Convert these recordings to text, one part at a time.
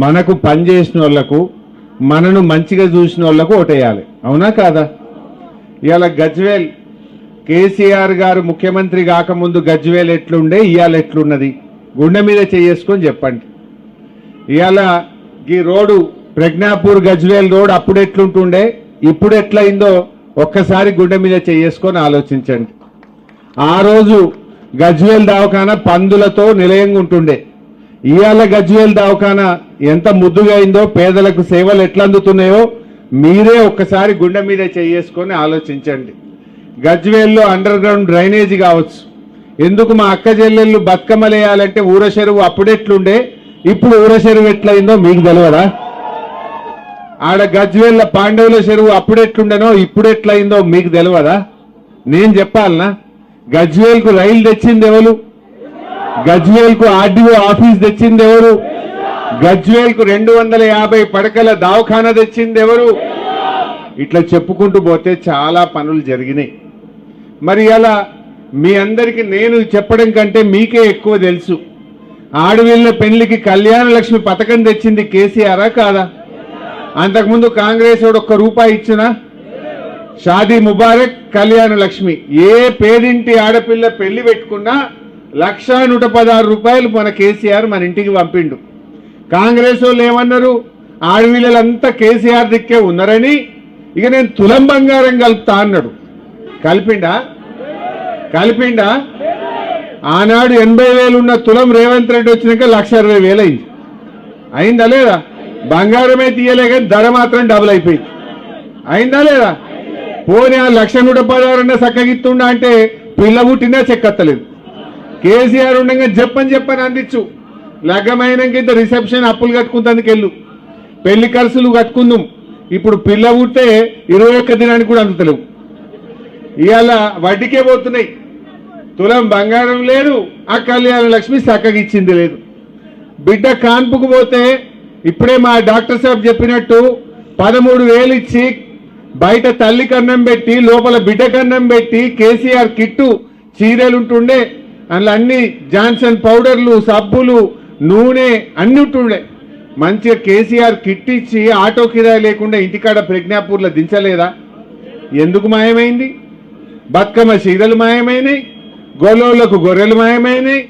మనకు పనిచేసిన వాళ్ళకు మనను మంచిగా చూసిన వాళ్ళకు ఓటేయాలి. అవునా కాదా? ఇవాళ గజ్వేల్ కేసీఆర్ గారు ముఖ్యమంత్రి కాకముందు గజ్వేల్ ఎట్లుండే, ఇవాళ ఎట్లున్నది? గుండె మీద చేసుకొని చెప్పండి. ఇవాళ ఈ రోడ్డు ప్రజ్ఞాపూర్ గజ్వేల్ రోడ్ అప్పుడు ఎట్లుంటుండే, ఇప్పుడు ఎట్లయిందో ఒక్కసారి గుండె మీద చేసుకొని ఆలోచించండి. ఆ రోజు గజ్వేల్ దవాఖానా పందులతో నిలయంగా ఉంటుండే. ఇవాళ గజ్వేల్ దవాఖానా ఎంత ముద్దుగా అయిందో, పేదలకు సేవలు ఎట్లా అందుతున్నాయో మీరే ఒక్కసారి గుండె మీద చేసుకొని ఆలోచించండి. గజ్వేల్లో అండర్ గ్రౌండ్ డ్రైనేజీ కావచ్చు. ఎందుకు మా అక్క చెల్లెళ్ళు బతుకమ్మలేయాలంటే ఊర చెరువు అప్పుడెట్లుండే, ఇప్పుడు ఊర చెరువు ఎట్లయిందో మీకు తెలియదా? ఆడ గజ్వేల్ల పాండవుల చెరువు అప్పుడెట్లుండనో ఇప్పుడు ఎట్లయిందో మీకు తెలియదా? నేను చెప్పాలనా? గజ్వేల్కు రైలు తెచ్చింది ఎవరు? గజ్వేల్కు ఆర్డీఓ ఆఫీస్ తెచ్చింది ఎవరు? గజ్వేల్కు 250 పడకల దవాఖానా తెచ్చింది ఎవరు? ఇట్లా చెప్పుకుంటూ పోతే చాలా పనులు జరిగినాయి. మరి అలా మీ అందరికీ నేను చెప్పడం కంటే మీకే ఎక్కువ తెలుసు. ఆడవిళ్ళ పెళ్లికి కళ్యాణ లక్ష్మి పథకం తెచ్చింది కేసీఆరా కాదా? అంతకుముందు కాంగ్రెస్ వాడు ₹1 ఇచ్చినా? షాదీ ముబారక్, కళ్యాణ లక్ష్మి. ఏ పేదింటి ఆడపిల్ల పెళ్లి పెట్టుకున్నా ₹1,116 మన కేసీఆర్ మన ఇంటికి పంపిండు. కాంగ్రెస్ వాళ్ళు ఏమన్నారు? ఆడవిళ్ళంతా కేసీఆర్ దిక్కే ఉన్నారని ఇక నేను తులం బంగారం కలుపుతా అన్నాడు. కలిపిండా? ఆనాడు 80,000 ఉన్న తులం రేవంత్ రెడ్డి వచ్చినాక 1,60,000 అయింది. అయిందా లేదా? బంగారమే తీయలే కానీ ధర మాత్రం డబుల్ అయిపోయింది. అయిందా లేదా? పోనీ ఆ 1,116 చక్కగిత్తుండా అంటే పిల్ల పుట్టినా చెక్కత్తలేదు. కేసీఆర్ ఉండగా చెప్పని అందించు. లగ్గమైనాక రిసెప్షన్ అప్పులు కట్టుకుంటందుకు వెళ్ళు, పెళ్లి ఖర్చులు కట్టుకుందాం. ఇప్పుడు పిల్ల పుట్టే 21 దినానికి కూడా అందుతలేవు. ఇవాళ వడ్డీకే పోతున్నాయి. తులం బంగారం లేదు, ఆ కళ్యాణ లక్ష్మి చక్కగిచ్చింది లేదు. బిడ్డ కాన్పుకు పోతే ఇప్పుడే మా డాక్టర్ సాబ్ చెప్పినట్టు 13,000 ఇచ్చి బయట తల్లి కన్నం పెట్టి లోపల బిడ్డ కన్నం పెట్టి కేసీఆర్ కిట్టు చీరలుంటుండే. అందులో అన్ని జాన్సన్ పౌడర్లు, సబ్బులు, నూనె అన్ని ఉంటుండే. మంచిగా కేసీఆర్ కిట్ ఇచ్చి ఆటో కిరాయి లేకుండా ఇంటికాడ ప్రజ్ఞాపూర్లో దించలేదా? ఎందుకు మాయమైంది? బతుకమ్మ చీరలు మాయమైనాయి, గొల్లోళ్లకు గొర్రెలు మాయమైనాయి,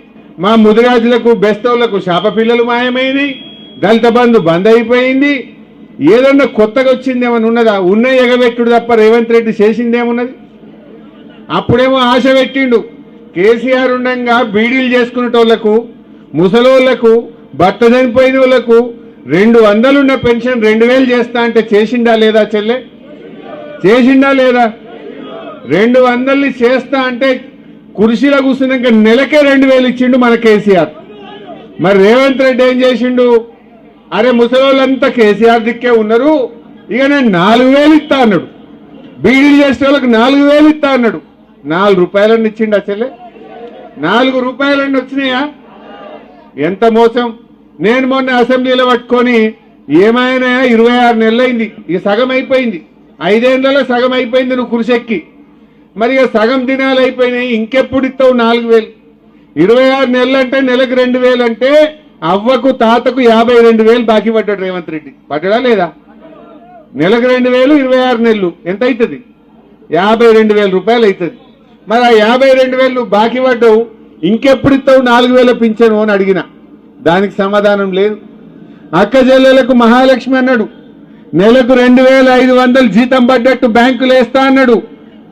మా ముదిరాజులకు బెస్తవులకు శాప పిల్లలు మాయమైనాయి, దళిత బంధు బంద్ అయిపోయింది. ఏదన్నా కొత్తగా వచ్చిందేమని ఉన్నదా? ఉన్న ఎగబెట్టుడు తప్ప రేవంత్ రెడ్డి చేసిందేమున్నది? అప్పుడేమో ఆశ పెట్టిండు. కేసీఆర్ ఉండగా బీడీలు చేసుకునేటోళ్లకు, ముసలోళ్లకు, భర్త చనిపోయిన వాళ్ళకు 200 ఉన్న పెన్షన్ 2,000 చేస్తా అంటే చేసిండా లేదా చెల్లె? చేసిండా లేదా? 200 చేస్తా అంటే కుర్చీలో కూర్చున్నాక నెలకే 2,000 ఇచ్చిండు మన కేసీఆర్. మరి రేవంత్ రెడ్డి ఏం చేసిండు? అరే ముసలోళ్ళంతా కేసీఆర్ దిక్కే ఉన్నారు, ఇక నేను 4,000 ఇస్తా అన్నాడు. బీడీలు చేసే వాళ్ళకి 4,000 ఇస్తా అన్నాడు. ₹4 ఇచ్చిండు. చెల్లె ₹4 వచ్చినాయా? ఎంత మోసం! నేను మొన్న అసెంబ్లీలో పట్టుకొని ఏమైనా 26 నెలలైంది, ఇక సగం అయిపోయింది. 5 ఏళ్లలో సగం అయిపోయింది నువ్వు కుర్చెక్కి. మరి ఇక సగం దినాలు అయిపోయినాయి, ఇంకెప్పుడు ఇస్తావు 4,000? 26 నెలలు అంటే నెలకు 2,000 అంటే అవ్వకు తాతకు 52,000 బాకీ పడ్డాడు రేవంత్ రెడ్డి. పడ్డా లేదా? నెలకు 2,000, 26 నెలలు ఎంత అవుతుంది? ₹52,000 అవుతుంది. మరి ఆ 52,000 బాకీ పడ్డావు, ఇంకెప్పుడు ఇస్తావు 4,000 పింఛను అని అడిగిన. దానికి సమాధానం లేదు. అక్క చెల్లెలకు మహాలక్ష్మి అన్నాడు, నెలకు 2,500 జీతం పడ్డట్టు బ్యాంకులు వేస్తా అన్నాడు.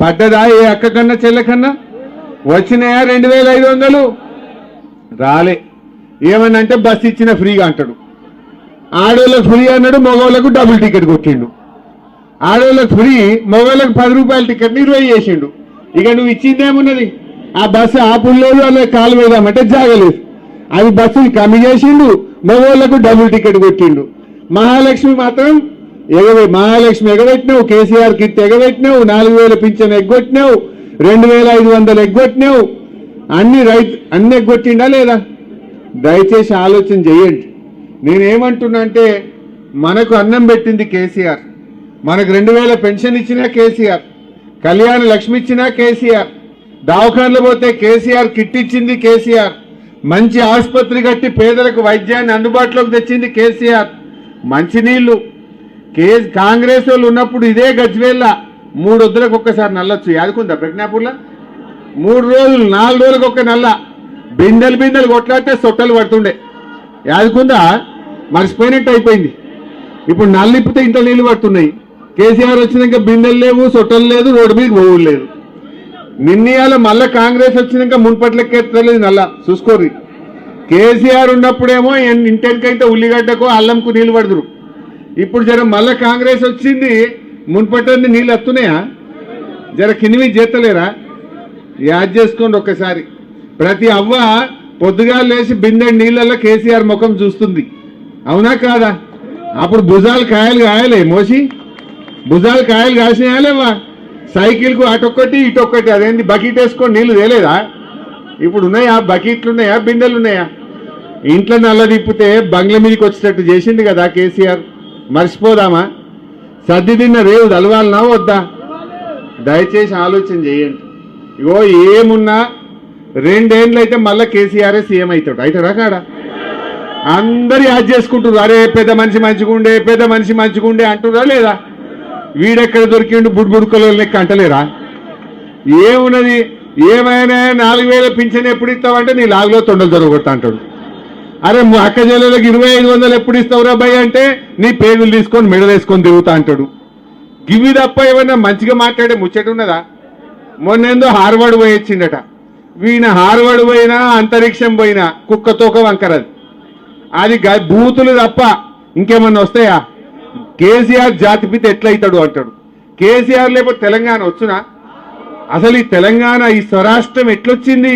పడ్డదా ఏ అక్క కన్నా చెల్లె కన్నా? వచ్చినాయా 2,500? రాలే. ఏమనంటే బస్ ఇచ్చిన ఫ్రీగా అంటాడు. ఆడోళ్ళకు ఫ్రీ అన్నాడు, మగవాళ్ళకు డబుల్ టికెట్ కొట్టిండు. ఆడోళ్ళకు ఫ్రీ, మగవాళ్ళకు ₹10 టికెట్ని 20 చేసిండు. ఇక నువ్వు ఇచ్చిందేమున్నది? ఆ బస్సు ఆపుల్లేదు, అలా కాలు వేద్దామంటే జాగలేదు. అది బస్సుని కమ్మి చేసిండు, మగవాళ్ళకు డబుల్ టికెట్ కొట్టిండు. మహాలక్ష్మి మాత్రం మహాలక్ష్మి ఎగబెట్టినావు, కేసీఆర్ కిట్ ఎగబెట్టినావు, 4,000 పింఛన్ ఎగ్గొట్టినావు, 2,500 ఎగ్గొట్టినావు. అన్ని ఎగ్గొట్టిండా లేదా? దయచేసి ఆలోచన చేయండి. నేనేమంటున్నా అంటే మనకు అన్నం పెట్టింది కేసీఆర్, మనకు 2,000 పెన్షన్ ఇచ్చినా కేసీఆర్, కళ్యాణ లక్ష్మి ఇచ్చినా కేసీఆర్, దవాఖానలో పోతే కేసీఆర్ కిట్ ఇచ్చింది కేసీఆర్, మంచి ఆసుపత్రి కట్టి పేదలకు వైద్యాన్ని అందుబాటులోకి తెచ్చింది కేసీఆర్. మంచినీళ్లు కాంగ్రెస్ వాళ్ళు ఉన్నప్పుడు ఇదే గజ్వేల్ల 3 వద్దులకు ఒక్కసారి నల్లొచ్చు. యాదుకుందా ప్రజ్ఞాపూర్లో 3 రోజులు 4 రోజులకు ఒక్క నల్ల బిందెలు కొట్లాడితే సొట్టలు పడుతుండే. యాదుకుందా? మర్చిపోయినట్టు అయిపోయింది. ఇప్పుడు నల్లిప్పితే ఇంట్లో నీళ్లు పడుతున్నాయి. కేసీఆర్ వచ్చినాక బిందెలు లేవు, సొట్టలు లేదు, రోడ్డు మీద పోవులు లేదు. నిన్నయాల మళ్ళా కాంగ్రెస్ వచ్చినాక మున్పట్లెక్కేస్తలేదు నల్ల. చూసుకోర్రి. కేసీఆర్ ఉన్నప్పుడేమో ఇంటెనికైతే ఉల్లిగడ్డకో అల్లంకు నీళ్లు పడుతురు. ఇప్పుడు జర మళ్ళా కాంగ్రెస్ వచ్చింది, మున్పట్టని నీళ్ళు వస్తున్నాయా? జర కింది చేస్తలేరా? యాద్ చేసుకోండి ఒక్కసారి. ప్రతి అవ్వ పొద్దుగా లేచి బిందె నీళ్ళల్లో కేసీఆర్ ముఖం చూస్తుంది. అవునా కాదా? అప్పుడు భుజాలు కాయలు కాయలే మోసి, భుజాలు కాయలు కాసినాయా లేవా? సైకిల్కు అటొక్కటి ఇటొక్కటి, అదేంటి బకెట్ వేసుకొని నీళ్లు తేలేదా? ఇప్పుడు ఉన్నాయా బకెట్లు? ఉన్నాయా బిందెలు? ఉన్నాయా? ఇంట్లో నల్ల తిప్పితే బంగ్లా మీదకి వచ్చేటట్టు చేసింది కదా కేసీఆర్. మర్చిపోదామా? సర్ది తిన్న రేవు తలవాలనా వద్దా? దయచేసి ఆలోచన చేయండి. ఇగో ఏమున్నా 2 ఏళ్ళు అయితే మళ్ళీ కేసీఆర్ సీఎం అవుతాడా కాడా? అందరు యాద్ చేసుకుంటున్నారు. అరే పెద్ద మనిషి మంచిగుండే అంటురా లేదా? వీడెక్కడ దొరికిండు బుడ్బుడుకలో లెక్క అంటలేరా? ఏమున్నది? ఏమైనా 4000 పింఛన్ ఎప్పుడు ఇస్తావంటే నీ లాగులో తొండలు దొరకొడతా అంటాడు. అరే అక్క చెల్లెలకు 2500 ఎప్పుడు ఇస్తావురా భయ్ అంటే నీ పేగులు తీసుకొని మెడలేసుకొని తిరుగుతా అంటాడు. గివి తప్ప ఏమన్నా మంచిగా మాట్లాడే ముచ్చట ఉన్నదా? మొన్నేందో హార్వర్డ్ పోయి వచ్చిండట. వీణ హార్వర్డ్ పోయినా అంతరిక్షం పోయినా కుక్కతోక వంకరది. అది బూతులు తప్ప ఇంకేమన్నా వస్తాయా? కేసీఆర్ జాతిపిత ఎట్లయితాడు అంటాడు. కేసీఆర్ లేకపోతే తెలంగాణ వచ్చునా? అసలు ఈ తెలంగాణ, ఈ స్వరాష్ట్రం ఎట్లొచ్చింది?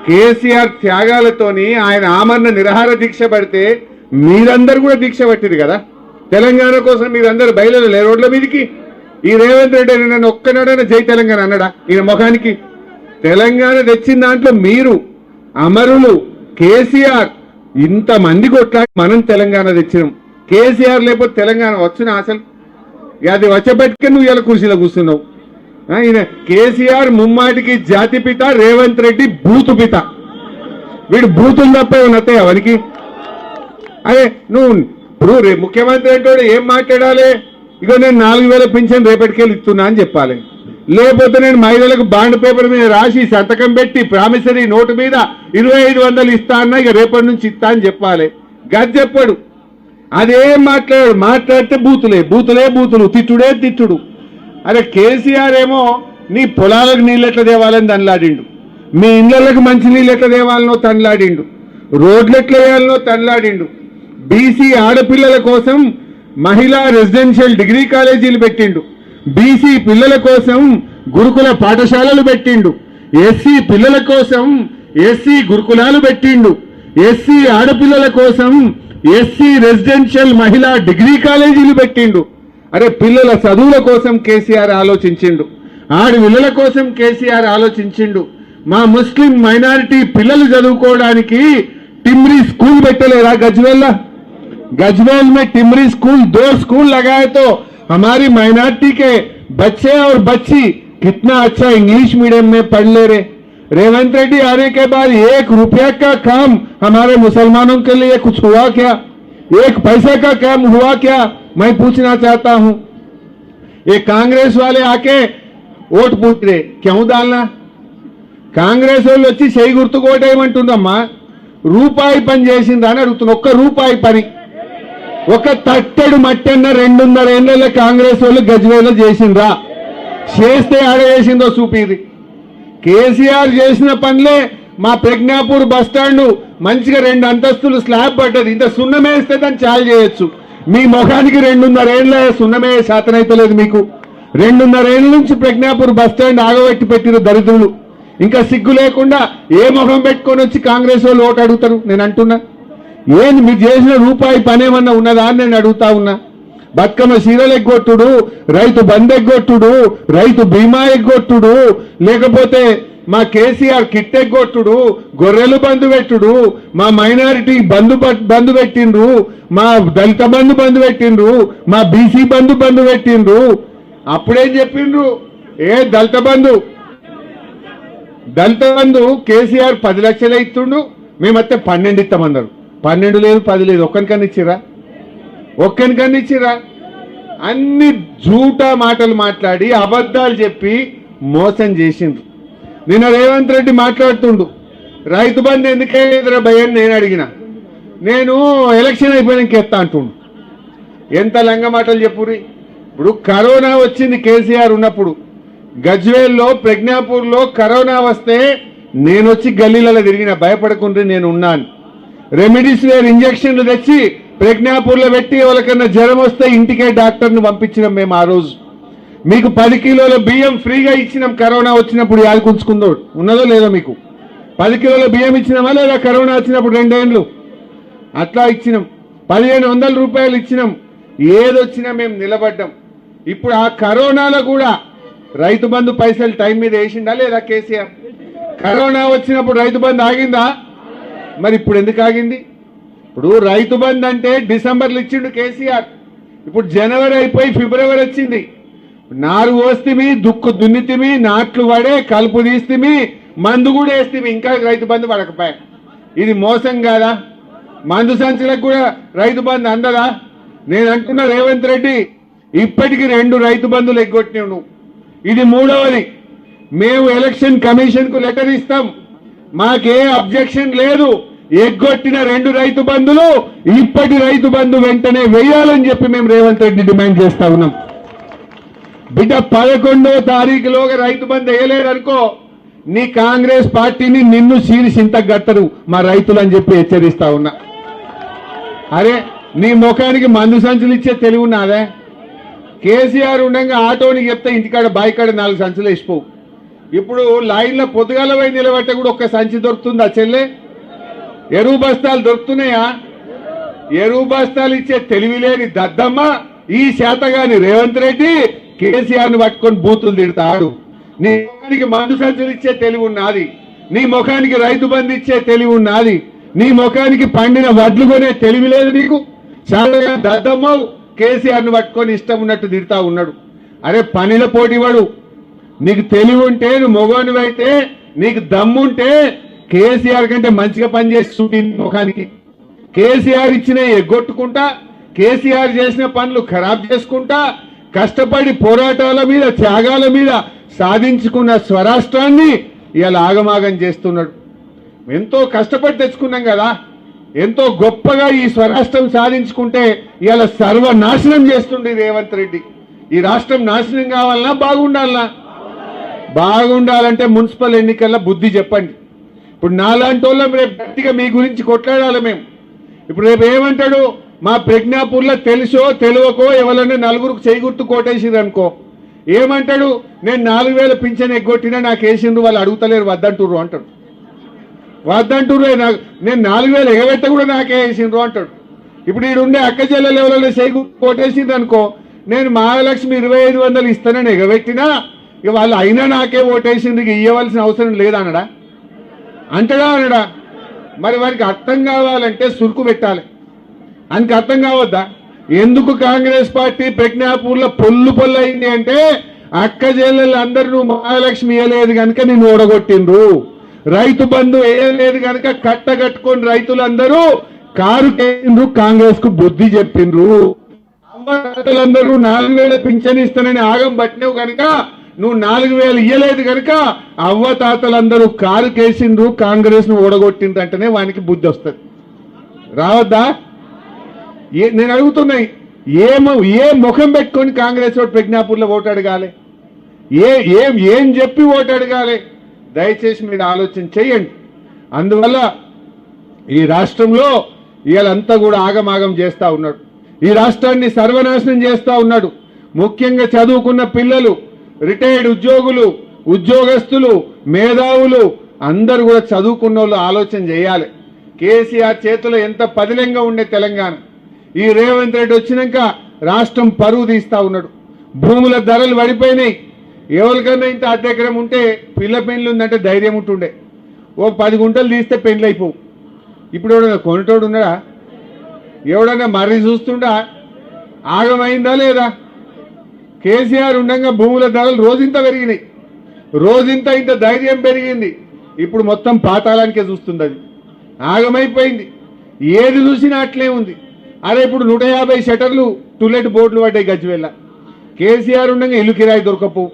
కేసీఆర్ త్యాగాలతోని ఆయన ఆమరణ నిరాహార దీక్ష పడితే మీరందరూ కూడా దీక్ష పట్టిరు కదా. తెలంగాణ కోసం మీరందరూ బయలుదేరలే రోడ్ల మీదకి. ఈ రేవంత్ రెడ్డి నన్ను ఒక్కనాడైనా జై తెలంగాణ అన్నాడా? ఈయన ముఖానికి. తెలంగాణ తెచ్చిన దాంట్లో మీరు అమరులు. కేసీఆర్ ఇంతమంది కొట్లాడి మనం తెలంగాణ తెచ్చినాం. కేసీఆర్ లేకపోతే తెలంగాణ వచ్చునా? అసలు అది వచ్చబెట్టుకే నువ్వు ఇలా కుర్చీలో కూర్చున్నావు. ఈయన కేసీఆర్ ముమ్మాటికి జాతిపిత, రేవంత్ రెడ్డి బూతు పిత. వీడు బూతులు తప్ప ఏమన్నా అవనికి. అదే నువ్వు ఇప్పుడు ముఖ్యమంత్రి అంటే ఏం మాట్లాడాలి? ఇగో నేను 4000 పింఛన్ రేపటికెళ్ళి ఇస్తున్నా అని చెప్పాలి. లేకపోతే నేను మహిళలకు బాండ్ పేపర్ మీద రాసి సంతకం పెట్టి ప్రామిసరీ నోటు మీద 2500 ఇస్తా అన్నా ఇక రేపటి నుంచి ఇస్తా అని చెప్పాలి. గది చెప్పాడు. అదేం మాట్లాడితే బూతులు, తిట్టుడు. అరే కేసీఆర్ ఏమో నీ పొలాలకు నీళ్ళు ఎట్లా తేవాలని తనలాడిండు, మీ ఇళ్లకు మంచి నీళ్ళు ఎట్లా తేవాలనో తనలాడిండు, రోడ్లు ఎట్లా వేయాలనో తనలాడిండు. బీసీ ఆడపిల్లల కోసం మహిళా రెసిడెన్షియల్ డిగ్రీ కాలేజీలు పెట్టిండు. బీసీ పిల్లల కోసం గురుకుల పాఠశాలలు పెట్టిండు. ఎస్సీ పిల్లల కోసం ఎస్సీ గురుకులాలు పెట్టిండు. ఎస్సీ ఆడపిల్లల కోసం ఎస్సీ రెసిడెన్షియల్ మహిళా డిగ్రీ కాలేజీలు పెట్టిండు. అరే పిల్లల చదువుల కోసం కేసీఆర్ ఆలోచించిండు. ఆడపిల్లల కోసం కేసీఆర్ ఆలోచించిండు. మా ముస్లిం మైనారిటీ పిల్లలు చదువుకోవడానికి टिमरी स्कूल बैठलेरा गजवेल में टिमरी स्कूल 2 स्कूल लगाए तो हमारी माइनॉरिटी के बच्चे और बच्ची कितना अच्छा इंग्लिश मीडियम में पढ़ ले रहे। रेवंत रेड्डी आने के बाद 1 रुपया का काम हमारे मुसलमानों के लिए कुछ हुआ क्या? 1 पैसे का काम हुआ क्या? मैं पूछना चाहता हूं। ये कांग्रेस वाले आके वोट पूछ रहे, क्यों डालना? कांग्रेस వాళ్ళు వచ్చి చేయి గుర్తుకు ఓటేయమంటుందమ్మా. రూపాయి పని చేసిందా అని అడుగుతున్నా. 1 రూపాయి పని, 1 తట్టెడు మట్టన్న 2.5 ఏళ్ల కాంగ్రెస్ వాళ్ళు గజ్వేల్లో చేసిండ్రా? చేస్తే ఆడ చేసిందో చూపిది. కేసీఆర్ చేసిన పనులే మా ప్రజ్ఞాపూర్ బస్ స్టాండ్ మంచిగా 2 అంతస్తులు స్లాబ్ పడ్డది. ఇంత సున్నమేస్తే దాన్ని చాలు చేయొచ్చు. మీ ముఖానికి 2.5 ఏళ్ల సున్నమే శాతనైతలేదు మీకు. 2.5 ఏళ్ల నుంచి ప్రజ్ఞాపూర్ బస్ స్టాండ్ ఆగబెట్టి పెట్టిన దరిద్రులు ఇంకా సిగ్గు లేకుండా ఏ ముఖం పెట్టుకొని వచ్చి కాంగ్రెస్ వాళ్ళు ఓటు అడుగుతారు? నేను అంటున్నా, ఏంది మీరు చేసిన రూపాయి పనేమన్నా ఉన్నదా అని నేను అడుగుతా ఉన్నా. బతుకమ్మ చీరలు ఎగ్గొట్టుడు, రైతు బంద్ ఎగ్గొట్టుడు, రైతు బీమా ఎగ్గొట్టుడు, లేకపోతే మా కేసీఆర్ కిట్ ఎగ్గొట్టుడు, గొర్రెలు బంధు పెట్టుడు, మా మైనారిటీ బంధు పెట్టిండ్రు, మా దళిత బంధు పెట్టిండ్రు, మా బీసీ బంధు పెట్టిండ్రు. అప్పుడేం చెప్పిండ్రు? దళిత బంధు కేసీఆర్ 10 లక్షలు ఇస్తుండు, మేమైతే 12 ఇస్తామన్నారు. 12 లేదు, 10 లేదు, ఒక్కనికన్నా ఇచ్చిరా? ఒక్కనికన్నా ఇచ్చిరా? అన్ని జూటా మాటలు మాట్లాడి అబద్ధాలు చెప్పి మోసం చేసిండ్రు. నిన్న రేవంత్ రెడ్డి మాట్లాడుతుండు, రైతు బంధు ఎందుకైనా భయం నేను అడిగిన, నేను ఎలక్షన్ అయిపోయినాక ఎత్తా అంటుండు. ఎంత లంగ మాటలు చెప్పుర్రి. ఇప్పుడు కరోనా వచ్చింది కేసీఆర్ ఉన్నప్పుడు, గజ్వేల్లో ప్రజ్ఞాపూర్లో కరోనా వస్తే నేను వచ్చి గల్లీలలో తిరిగిన, భయపడకుండా నేను ఉన్నాను. రెమిడిసివిర్ ఇంజక్షన్లు తెచ్చి ప్రజ్ఞాపూర్లో పెట్టి ఎవరికన్నా జ్వరం వస్తే ఇంటికే డాక్టర్ని పంపించినాం మేము. ఆ రోజు మీకు 10 కిలోల బియ్యం ఫ్రీగా ఇచ్చినాం. కరోనా వచ్చినప్పుడు యాదకుంచుకుందో ఉన్నదో లేదో మీకు 10 కిలోల బియ్యం ఇచ్చినామా లేదా? కరోనా వచ్చినప్పుడు 2 ఏళ్ళు అట్లా ఇచ్చినాం. 1500 రూపాయలు ఇచ్చినాం. ఏదొచ్చినా మేము నిలబడ్డాం. ఇప్పుడు ఆ కరోనాలో కూడా రైతు బంధు పైసలు టైం మీద వేసిండా లేదా కేసీఆర్? కరోనా వచ్చినప్పుడు రైతు బంధు ఆగిందా? మరి ఇప్పుడు ఎందుకు ఆగింది? ఇప్పుడు రైతు బంధు అంటే డిసెంబర్లో ఇచ్చిండు కేసీఆర్. ఇప్పుడు జనవరి అయిపోయి ఫిబ్రవరి వచ్చింది. నారు పోస్తిమి, దుక్కు దున్నితిమి, నాట్లు పడే, కలుపు తీస్తిమి, మందు కూడా వేస్తిమి, ఇంకా రైతు బంధు పడకపోయా. ఇది మోసం కాదా? మందు సంచులకు కూడా రైతు బంధు అందదా? నేను అంటున్నా రేవంత్ రెడ్డి, ఇప్పటికి 2 రైతు బంధులు ఎగ్గొట్టినావు నువ్వు, ఇది 3వది. మేము ఎలక్షన్ కమిషన్ కు లెటర్ ఇస్తాం, మాకే అబ్జెక్షన్ లేదు. ఎగ్గొట్టిన 2 రైతు బంధులు ఇప్పటి రైతు బంధు వెంటనే వేయాలని చెప్పి మేము రేవంత్ రెడ్డి డిమాండ్ చేస్తా ఉన్నాం. బిడ్డ 11వ తారీఖులోగా రైతు బంధు వేయలేదనుకో, నీ కాంగ్రెస్ పార్టీని నిన్ను చింత గట్టరు మా రైతులు అని చెప్పి హెచ్చరిస్తా ఉన్నా. అరే నీ ముఖానికి మందు సంచులు ఇచ్చే తెలివి ఉన్నదే? కేసీఆర్ ఉండగా ఆటోనికి చెప్తే ఇంటికాడ బాయికాడ 4 సంచులు వేసిపోవు. ఇప్పుడు లైన్లో పొద్దుగాల పోయి నిలబట్టే కూడా ఒక్క సంచి దొరుకుతుందా చెల్లె? ఎరువు బస్తాలు దొరుకుతున్నాయా? ఎరువు బస్తాలు ఇచ్చే తెలివి లేని దద్దమ్మ ఈ శాతగాని రేవంత్ రెడ్డి కేసీఆర్ని పట్టుకొని బూతులు తిడతాడు. నీ ముఖానికి మందు సంచులు ఇచ్చే తెలివి ఉన్నది, నీ ముఖానికి రైతు బంధు ఇచ్చే తెలివి ఉన్నది, నీ ముఖానికి పండిన వడ్లు కొనే తెలివి లేదు నీకు. చాలా దద్దమ్మ కేసీఆర్ని పట్టుకొని ఇష్టం ఉన్నట్టు తిడతా ఉన్నాడు. అరే పనిలో పోటీవాడు, నీకు తెలివి ఉంటే, నువ్వు మొగోనివైతే, నీకు దమ్ముంటే కేసీఆర్ కంటే మంచిగా పనిచేసి చూపి ముఖానికి. కేసీఆర్ ఇచ్చిన ఎగ్గొట్టుకుంటా, కేసీఆర్ చేసిన పనులు ఖరాబ్ చేసుకుంటా, కష్టపడి పోరాటాల మీద త్యాగాల మీద సాధించుకున్న స్వరాష్ట్రాన్ని ఇవాళ ఆగమాగం చేస్తున్నాడు. ఎంతో కష్టపడి తెచ్చుకున్నాం కదా, ఎంతో గొప్పగా ఈ స్వరాష్ట్రం సాధించుకుంటే ఇవాళ సర్వనాశనం చేస్తుండే రేవంత్ రెడ్డి. ఈ రాష్ట్రం నాశనం కావాలన్నా బాగుండాలన్నా? బాగుండాలంటే మున్సిపల్ ఎన్నికల్లో బుద్ధి చెప్పండి. ఇప్పుడు నాలాంటి వాళ్ళం రేపు గట్టిగా మీ గురించి కొట్లాడాలి మేము. ఇప్పుడు రేపు ఏమంటాడు, మా ప్రజ్ఞాపూర్లో తెలుసో తెలియకో ఎవరన్నా 4గురికి చేయి గుర్తు కోటేసిరు అనుకో, ఏమంటాడు, నేను 4000 పింఛన్ ఎగ్గొట్టినా నాకు వేసిండ్రు, వాళ్ళు అడుగుతలేరు వద్దంటుర్రు అంటాడు. వద్దంటుర్రు, నేను 4000 ఎగబెట్ట కూడా నాకే వేసిండ్రు అంటాడు. ఇప్పుడు ఈడుండే అక్క చెల్లెలు ఎవరైనా చేయి గుర్తు కోటేసిండ్రు అనుకో, నేను మహాలక్ష్మి 2500 ఇస్తానని ఎగబెట్టినా ఇక వాళ్ళు అయినా నాకే ఓటేసిండ్రు, ఇక ఇవ్వవలసిన అవసరం లేదనడా? అంటడా అనడా? మరి వారికి అర్థం కావాలంటే సురుకు పెట్టాలి. ఆయనకి అర్థం కావద్దా? ఎందుకు కాంగ్రెస్ పార్టీ ప్రజ్ఞాపూర్లో పొల్లు అయింది అంటే, అక్క చెల్లెళ్ళు అందరూ నువ్వు మహాలక్ష్మి వేయలేదు కనుక నిన్ను ఓడగొట్టిండ్రు, రైతు బంధు వేయలేదు కనుక కట్టగట్టుకొని రైతులందరూ కారు కేంద్రు కాంగ్రెస్ కు బుద్ధి చెప్పిండ్రు. అమ్మలందరూ 4000 పింఛన్ ఇస్తానని ఆగం పట్టినవు కనుక, నువ్వు 4000 ఇయ్యలేదు కనుక అవ్వ తాతలందరూ కారు కేసిండ్రు, కాంగ్రెస్ ను ఓడగొట్టిండ్రు అంటేనే వానికి బుద్ధి వస్తుంది. రావద్దా? నేను అడుగుతున్నాయి, ఏ ముఖం పెట్టుకొని కాంగ్రెస్ ఓటు ప్రజ్ఞాపూర్లో ఓటు అడగాలి? ఏం చెప్పి ఓటు అడగాలి? దయచేసి మీరు ఆలోచన చేయండి. అందువల్ల ఈ రాష్ట్రంలో ఇవాళంతా కూడా ఆగమాగం చేస్తూ ఉన్నాడు, ఈ రాష్ట్రాన్ని సర్వనాశనం చేస్తూ ఉన్నాడు. ముఖ్యంగా చదువుకున్న పిల్లలు, రిటైర్డ్ ఉద్యోగులు, ఉద్యోగస్తులు, మేధావులు అందరూ కూడా చదువుకున్న వాళ్ళు ఆలోచన చేయాలి. కేసీఆర్ చేతిలో ఎంత పదిలంగా ఉండే తెలంగాణ, ఈ రేవంత్ రెడ్డి వచ్చినాక రాష్ట్రం పరువు తీస్తా ఉన్నాడు. భూముల ధరలు పడిపోయినాయి. ఎవరికన్నా ఇంత అర్ధ ఎకరం ఉంటే పిల్ల పెండ్లు ఉందంటే ధైర్యం ఉంటుండే, ఓ 10 గుంటలు తీస్తే పెండ్లు అయిపోవు. ఇప్పుడు ఎవడన్నా కొనటోడు ఉన్నాడా? ఎవడన్నా మర్రి చూస్తుండా? ఆగమైందా లేదా? కేసీఆర్ ఉండగా భూముల ధరలు రోజింత పెరిగినాయి, రోజింత ఇంత ధైర్యం పెరిగింది. ఇప్పుడు మొత్తం పాతాళానికే చూస్తుంది అది. ఆగమైపోయింది. ఏది చూసినా అట్లే ఉంది. అరే ఇప్పుడు 150 షటర్లు టులెట్ బోర్డులు పడ్డాయి గజ్వేల్ల. కేసీఆర్ ఉండగా ఇల్లు కిరాయి దొరకపోవు,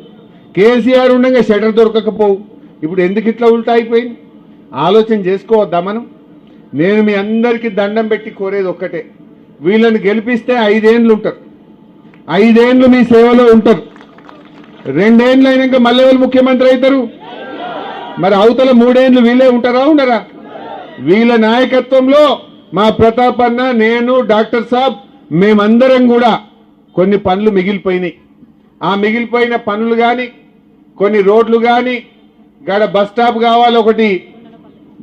కేసీఆర్ ఉండగా షటర్ దొరకకపోవు. ఇప్పుడు ఎందుకు ఇట్లా ఉల్టా అయిపోయింది? ఆలోచన చేసుకోవద్దా మనం? నేను మీ అందరికీ దండం పెట్టి కోరేది ఒక్కటే, వీళ్ళని గెలిపిస్తే 5 ఏళ్ళు ఉంటారు, 5 ఏళ్ళు మీ సేవలో ఉంటారు. 2 ఏళ్ళు అయినాక మళ్ళీ వాళ్ళు ముఖ్యమంత్రి అవుతారు. మరి అవతల 3 ఏళ్ళు వీళ్ళే ఉంటారా ఉండరా? వీళ్ళ నాయకత్వంలో మా ప్రతాప్ అన్న, నేను, డాక్టర్ సాబ్ మేమందరం కూడా కొన్ని పనులు మిగిలిపోయినాయి. ఆ మిగిలిపోయిన పనులు కానీ, కొన్ని రోడ్లు కానీ, గాడ బస్ స్టాప్ కావాలి, ఒకటి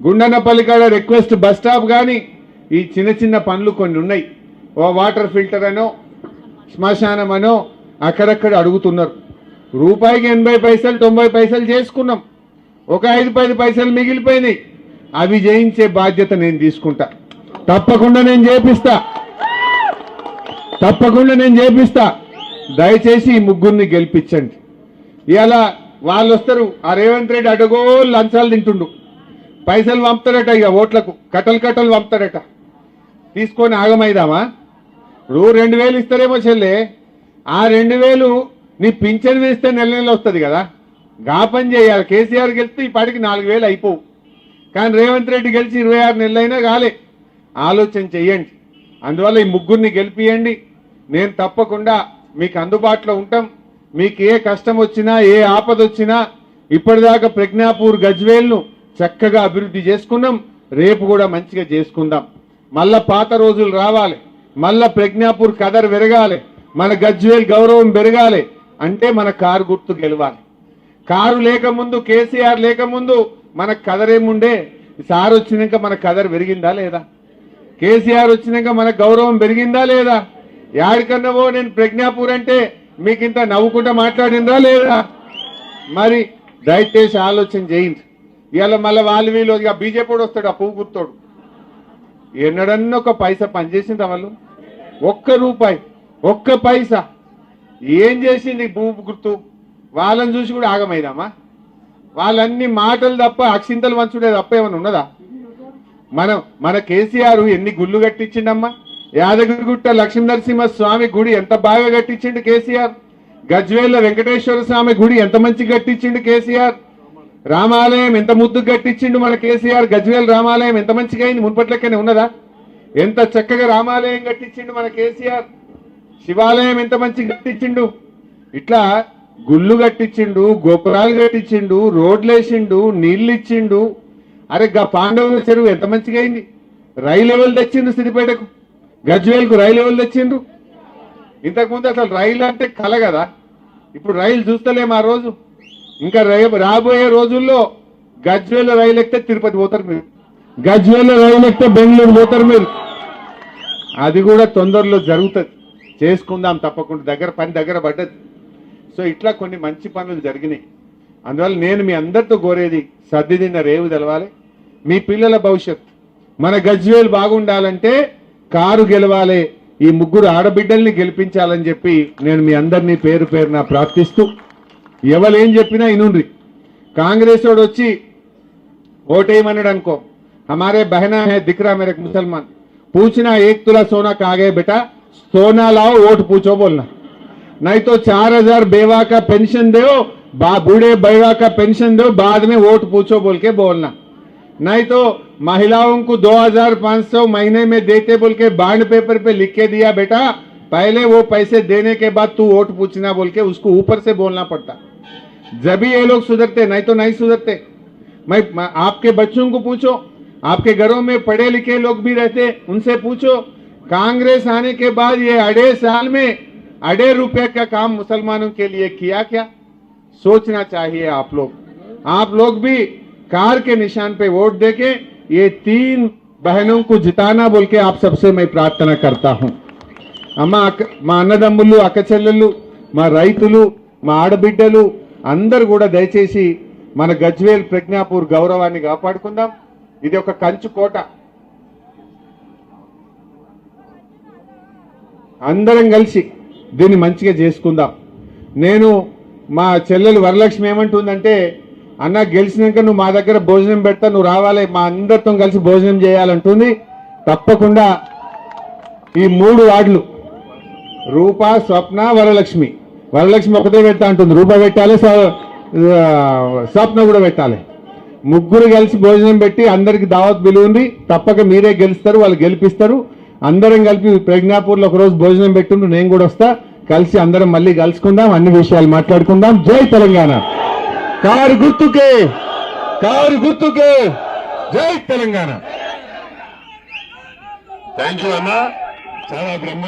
గుండనపల్లి కాడ రిక్వెస్ట్ బస్ స్టాప్ కానీ, ఈ చిన్న చిన్న పనులు కొన్ని ఉన్నాయి. ఓ వాటర్ ఫిల్టర్ అనో శ్మశానం అనో అక్కడక్కడ అడుగుతున్నారు. రూపాయికి 80 పైసలు 90 పైసలు చేసుకున్నాం. ఒక 5-10 పైసలు మిగిలిపోయినాయి. అవి చేయించే బాధ్యత నేను తీసుకుంటా. తప్పకుండా నేను చేపిస్తా. దయచేసి ఈ ముగ్గురిని గెలిపించండి. ఇలా వాళ్ళు వస్తారు, ఆ రేవంత్ రెడ్డి అడగో లంచాలు తింటుండు, పైసలు పంపుతారట, ఇక ఓట్లకు కట్టలు పంపుతారట. తీసుకొని ఆగమైదామా? ఇప్పుడు 2000 ఇస్తారేమో చెల్లె, ఆ 2000 నీ పింఛన్ వేస్తే నెల వస్తుంది కదా, గా పని చేయాలి. కేసీఆర్ గెలిస్తే ఈ పాటికి 4000 అయిపోవు. కానీ రేవంత్ రెడ్డి గెలిచి 26 నెలలైనా కాలే. ఆలోచన చెయ్యండి. అందువల్ల ఈ ముగ్గురిని గెలిపియండి. నేను తప్పకుండా మీకు అందుబాటులో ఉంటాం. మీకు ఏ కష్టం వచ్చినా, ఏ ఆపద వచ్చినా, ఇప్పటిదాకా ప్రజ్ఞాపూర్ గజ్వేల్ను చక్కగా అభివృద్ధి చేసుకున్నాం. రేపు కూడా మంచిగా చేసుకుందాం. మళ్ళా పాత రోజులు రావాలి, మళ్ళా ప్రజ్ఞాపూర్ కదర్ పెరగాలి, మన గజ్వేల్ గౌరవం పెరగాలి అంటే మన కారు గుర్తు గెలవాలి. కారు లేకముందు, కేసీఆర్ లేకముందు మన కదరేముండే? సార్ వచ్చినాక మన కదర్ పెరిగిందా లేదా? కేసీఆర్ వచ్చినాక మన గౌరవం పెరిగిందా లేదా? యాడికన్నావో నేను ప్రజ్ఞాపూర్ అంటే మీకు ఇంత నవ్వుకుంటా మాట్లాడిందా లేదా? మరి దయచేసి ఆలోచన చేయండి. ఇవాళ మళ్ళీ వాళ్ళు వీళ్ళు ఇక బీజేపీ వస్తాడు, ఆ పువ్వు గుర్తోడు. ఎన్నడన్నా ఒక పైసా పనిచేసిందా వాళ్ళు? ఒక్క రూపాయి, ఒక్క పైసా ఏం చేసింది పువ్వు గుర్తు? వాళ్ళని చూసి కూడా ఆగమైదామా? వాళ్ళన్ని మాటలు తప్ప, అక్షింతలు వంచుడే తప్ప ఏమైనా ఉన్నదా? మన కేసీఆర్ ఎన్ని గుళ్ళు కట్టించిండమ్మా? యాదగిరిగుట్ట లక్ష్మీనరసింహ స్వామి గుడి ఎంత బాగా కట్టించిండు కేసీఆర్. గజ్వేల్ల వెంకటేశ్వర స్వామి గుడి ఎంత మంచి కట్టించిండు కేసీఆర్. రామాలయం ఎంత ముద్దు కట్టించిండు మన కేసీఆర్. గజ్వేల్ రామాలయం ఎంత మంచిగా అయింది, మున్పట్లెక్కనే ఉన్నదా? ఎంత చక్కగా రామాలయం కట్టించిండు మన కేసీఆర్. శివాలయం ఎంత మంచిగా కట్టించిండు. ఇట్లా గుళ్ళు కట్టించిండు, గోపురాలు కట్టించిండు, రోడ్లు వేసిండు, నీళ్లు ఇచ్చిండు. అరే గా పాండవుల చెరువు ఎంత మంచిగా అయింది. రైలు ఎవరు తెచ్చిండు సిద్దిపేటకు, గజ్వేల్కు రైలు ఎవరు తెచ్చిండ్రు? ఇంతకుముందు అసలు రైలు అంటే కల కదా, ఇప్పుడు రైలు చూస్తలేము. ఆ రోజు ఇంకా రాబోయే రోజుల్లో గజ్వేల్ రైలు ఎక్కితే తిరుపతి పోతారు మీరు, గజ్వేల్ రైలు ఎక్కితే బెంగళూరు పోతారు మీరు. అది కూడా తొందరలో జరుగుతుంది. చేసుకుందాం తప్పకుండా. పని దగ్గర పడ్డది. సో ఇట్లా కొన్ని మంచి పనులు జరిగినాయి. అందువల్ల నేను మీ అందరితో కోరేది, సర్దిదిన్న రేవు తెలవాలి. మీ పిల్లల భవిష్యత్, మన గజ్వేల్ బాగుండాలంటే కారు గెలవాలి. ఈ ముగ్గురు ఆడబిడ్డల్ని గెలిపించాలని చెప్పి నేను మీ అందరినీ పేరు పేరున ప్రార్థిస్తూ, ఎవరేం చెప్పినా ఇనుండ్రి. కాంగ్రెస్ వాడు వచ్చి ఓటేయమన్నాడు అనుకో, हमारे बहना है दिख रहा मेरे मुसलमान, पूछना 1 तुला सोना कहाँ गए बेटा, सोना लाओ वोट पूछो बोलना. नहीं तो 4000 बेवा का पेंशन दो, बूढ़े बेवा का पेंशन दो, बाद में वोट पूछो बोल के बोलना. नहीं तो महिलाओं को 2500 महीने में देते बोल के बॉन्ड पेपर पे लिख के दिया बेटा, पहले वो पैसे देने के बाद तू वोट पूछना बोल के उसको ऊपर से बोलना पड़ता. जब भी ये लोग सुधरते, नहीं तो नहीं सुधरते. मैं आपके बच्चों को पूछो, आपके घरों में पढ़े लिखे लोग भी रहते, उनसे पूछो. कांग्रेस आने के बाद ये 2.5 साल में 2.5 रुपए का काम मुसलमानों के लिए किया क्या? सोचना चाहिए आप लोग भी कार के निशान पे वोट देके ये 3 बहनों को जिताना बोल के आप सबसे मैं प्रार्थना करता हूं. మా అన్నదమ్ములు, అక్క చెల్లెళ్ళు, మా రైతులు, మా ఆడబిడ్డలు అందరూ కూడా దయచేసి మన గజ్వేల్ ప్రజ్ఞాపూర్ గౌరవాన్ని కాపాడుకుందాం. ఇది ఒక కంచు కోట. అందరం కలిసి దీన్ని మంచిగా చేసుకుందాం. నేను మా చెల్లెలు వరలక్ష్మి ఏమంటుందంటే, అన్న గెలిచినాక నువ్వు మా దగ్గర భోజనం పెడతా, నువ్వు రావాలి, మా అందరితో కలిసి భోజనం చేయాలంటుంది. తప్పకుండా ఈ 3 వార్డులు రూప, స్వప్న, వరలక్ష్మి. వరలక్ష్మి ఒకటే పెట్టా అంటుంది, రూప పెట్టాలి, స్వప్న కూడా పెట్టాలి. ముగ్గురు కలిసి భోజనం పెట్టి అందరికి దావత్ పిలువుంది. తప్పక మీరే గెలుస్తారు, వాళ్ళు గెలిపిస్తారు. అందరం కలిపి ప్రజ్ఞాపూర్లో ఒకరోజు భోజనం పెట్టుండ్రు, నేను కూడా వస్తా. కలిసి అందరం మళ్ళీ కలుసుకుందాం, అన్ని విషయాలు మాట్లాడుకుందాం. జై తెలంగాణ. కారు గుర్తుకే, కారు గుర్తుకే, జై తెలంగాణ. థ్యాంక్ యూ అన్న, చాలా బ్రహ్మాండ